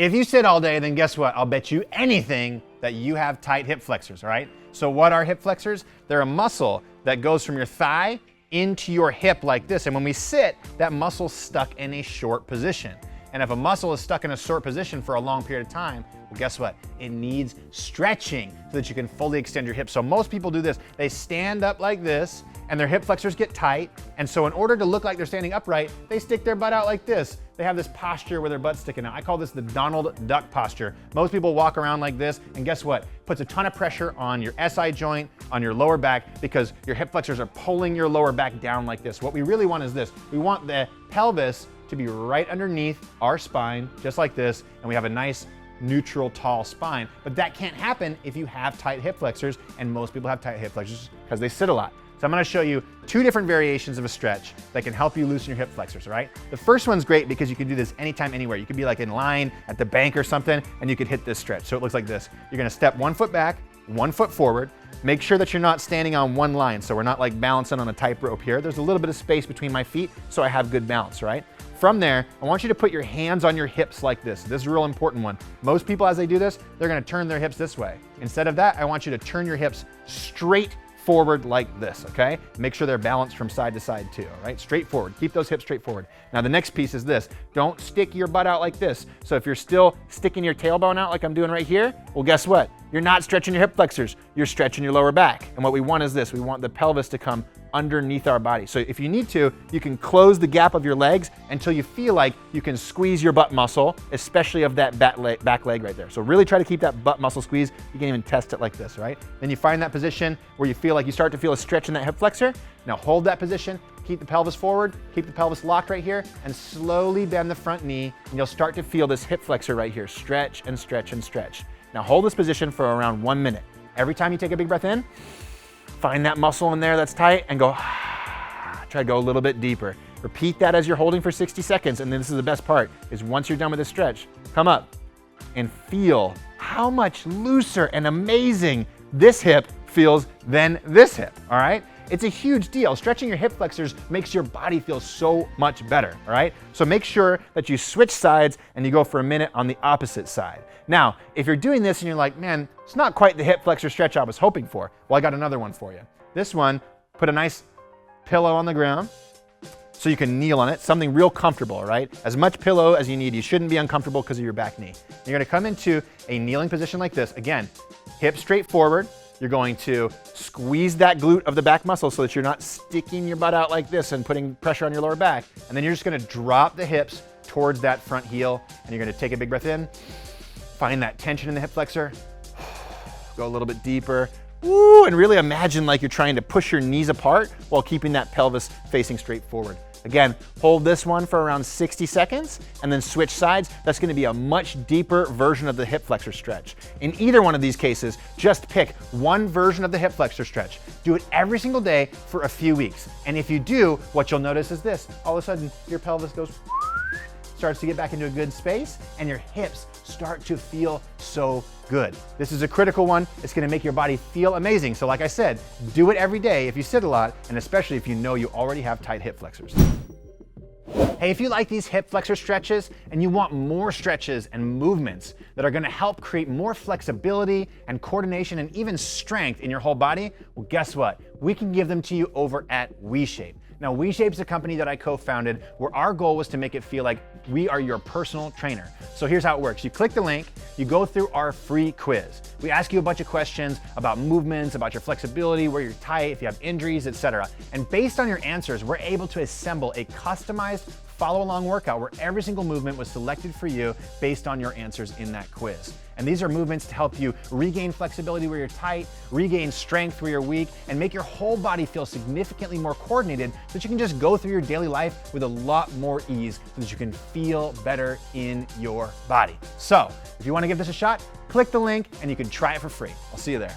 If you sit all day, then guess what? I'll bet you anything that you have tight hip flexors, all right? So what are hip flexors? They're a muscle that goes from your thigh into your hip like this. And when we sit, that muscle's stuck in a short position. And if a muscle is stuck in a short position for a long period of time, well, guess what? It needs stretching so that you can fully extend your hips. So most people do this. They stand up like this and their hip flexors get tight. And so in order to look like they're standing upright, they stick their butt out like this. They have this posture where their butt's sticking out. I call this the Donald Duck posture. Most people walk around like this, and guess what? Puts a ton of pressure on your SI joint, on your lower back, because your hip flexors are pulling your lower back down like this. What we really want is this. We want the pelvis to be right underneath our spine, just like this, and we have a nice neutral, tall spine. But that can't happen if you have tight hip flexors, and most people have tight hip flexors because they sit a lot. So I'm gonna show you 2 different variations of a stretch that can help you loosen your hip flexors, all right? The first one's great because you can do this anytime, anywhere. You could be like in line at the bank or something, and you could hit this stretch. So it looks like this. You're gonna step 1 foot back, 1 foot forward. Make sure that you're not standing on one line, so we're not like balancing on a tightrope here. There's a little bit of space between my feet, so I have good balance, right? From there, I want you to put your hands on your hips like this. This is a real important one. Most people, as they do this, they're gonna turn their hips this way. Instead of that, I want you to turn your hips straight forward like this, okay? Make sure they're balanced from side to side too, all right? Straight forward, keep those hips straight forward. Now the next piece is this. Don't stick your butt out like this. So if you're still sticking your tailbone out like I'm doing right here, well, guess what? You're not stretching your hip flexors, you're stretching your lower back. And what we want is this, we want the pelvis to come underneath our body. So if you need to, you can close the gap of your legs until you feel like you can squeeze your butt muscle, especially of that back leg right there. So really try to keep that butt muscle squeezed. You can even test it like this, right? Then you find that position where you feel like you start to feel a stretch in that hip flexor. Now hold that position, keep the pelvis forward, keep the pelvis locked right here, and slowly bend the front knee, and you'll start to feel this hip flexor right here, stretch and stretch and stretch. Now hold this position for around 1 minute. Every time you take a big breath in, find that muscle in there that's tight and go, try to go a little bit deeper. Repeat that as you're holding for 60 seconds. And then this is the best part, is once you're done with this stretch, come up and feel how much looser and amazing this hip feels than this hip, all right? It's a huge deal. Stretching your hip flexors makes your body feel so much better, all right? So make sure that you switch sides and you go for a minute on the opposite side. Now, if you're doing this and you're like, man, it's not quite the hip flexor stretch I was hoping for, well, I got another one for you. This one, put a nice pillow on the ground so you can kneel on it, something real comfortable, all right? As much pillow as you need. You shouldn't be uncomfortable because of your back knee. You're gonna come into a kneeling position like this. Again, hips straight forward. You're going to squeeze that glute of the back muscle so that you're not sticking your butt out like this and putting pressure on your lower back. And then you're just gonna drop the hips towards that front heel, and you're gonna take a big breath in, find that tension in the hip flexor, go a little bit deeper, woo, and really imagine like you're trying to push your knees apart while keeping that pelvis facing straight forward. Again, hold this one for around 60 seconds and then switch sides. That's gonna be a much deeper version of the hip flexor stretch. In either one of these cases, just pick one version of the hip flexor stretch. Do it every single day for a few weeks. And if you do, what you'll notice is this. All of a sudden, your pelvis goes, starts to get back into a good space, and your hips start to feel so good. This is a critical one. It's gonna make your body feel amazing. So like I said, do it every day if you sit a lot, and especially if you know you already have tight hip flexors. Hey, if you like these hip flexor stretches and you want more stretches and movements that are gonna help create more flexibility and coordination and even strength in your whole body, well, guess what? We can give them to you over at WeShape. Now, WeShape's a company that I co-founded where our goal was to make it feel like we are your personal trainer. So here's how it works. You click the link, you go through our free quiz. We ask you a bunch of questions about movements, about your flexibility, where you're tight, if you have injuries, etc. And based on your answers, we're able to assemble a customized follow-along workout where every single movement was selected for you based on your answers in that quiz. And these are movements to help you regain flexibility where you're tight, regain strength where you're weak, and make your whole body feel significantly more coordinated so that you can just go through your daily life with a lot more ease so that you can feel better in your body. So, if you want to give this a shot, click the link and you can try it for free. I'll see you there.